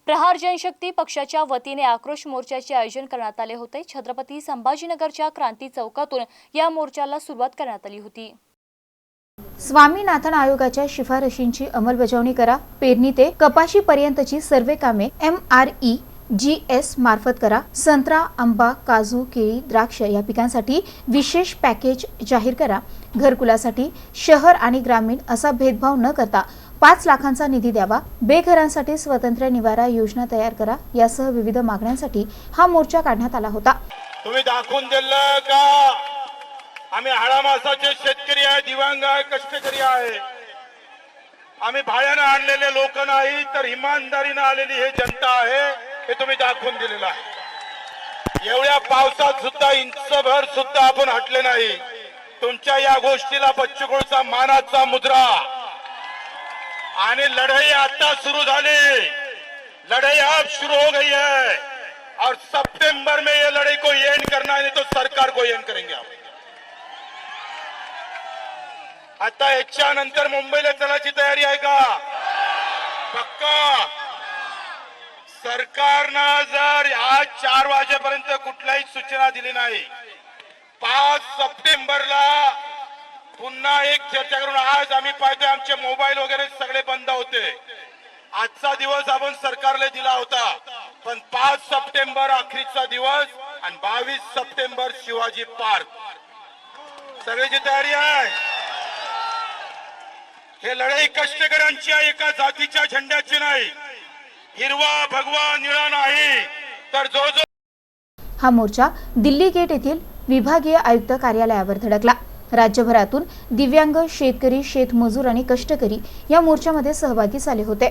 प्रहार जनशक्ती पक्षाच्या वतीने आक्रोश मोर्चाचे आयोजन करण्यात आले होते। छत्रपती संभाजीनगरच्या क्रांती चौकातून या मोर्चाला सुरुवात करण्यात आली होती। स्वामीनाथन आयोगाच्या शिफारशींची अंमलबजावणी करा। पेरणी ते कपाशी पर्यंतची सर्व कामे MREGS मार्फत करा। संत्रा, आंबा, काजू, केळी, द्राक्ष या पिकांसाठी विशेष पॅकेज जाहीर करा। घरकुलासाठी शहर आणि ग्रामीण असा भेदभाव न करता 5 लाखांचा निधी द्यावा। बेघरांसाठी स्वतंत्र निवारा योजना तयार करा। यासह विविध मागण्यांसाठी हा मोर्चा काढण्यात आला होता। तुम्ही दाखवून दिलं का आम्ही हाडामासाचे शेतकरी आहे, दिव्यांग आहे, कष्टकरी आहे। आम्ही भाड्याने आणलेले लोक नाही तर इमानदारीने आलेली हे जनता आहे, हे तुम्ही दाखवून दिलेलं आहे। एवढ्या पावसात सुद्धा इंचभर सुद्धा आपण हटले नाही। तुमच्या या गोष्टीला बच्चूकडचा मानाचा मुद्रा आणि लढाई आता शुरू झाली। लड़ाई अब शुरू हो गई है और सितंबर में ये लड़ाई को एंड करना है, नहीं तो सरकार को एंड करेंगे आप। आता याच्या नंतर मुंबईला चलायची तयारी आहे का? पक्का? सरकारनं जर आज 4 वाजेपर्यंत कुठलाही सूचना दिली नाही, 5 सप्टेंबरला पुन्हा एक चर्चा करून, आज आम्ही पाहतोय आमचे मोबाईल वगैरे सगळे बंद होते। आजचा दिवस आपण सरकारला दिला होता, पण 5 सप्टेंबर अखेरचा दिवस आणि 22 सप्टेंबर शिवाजी पार्क सगळ्याची तयारी आहे। हे लढाई कष्टकऱ्यांची आहे, एका जातीच्या झेंड्याची नाही। हिरवा भगवा निळा नाही तर जो हा मोर्चा दिल्ली गेट येथील विभागीय आयुक्त कार्यालयावर धडकला। राज्यभरातून दिव्यांग, शेतकरी, शेतमजूर आणि कष्टकरी या मोर्चामध्ये सहभागी झाले होते।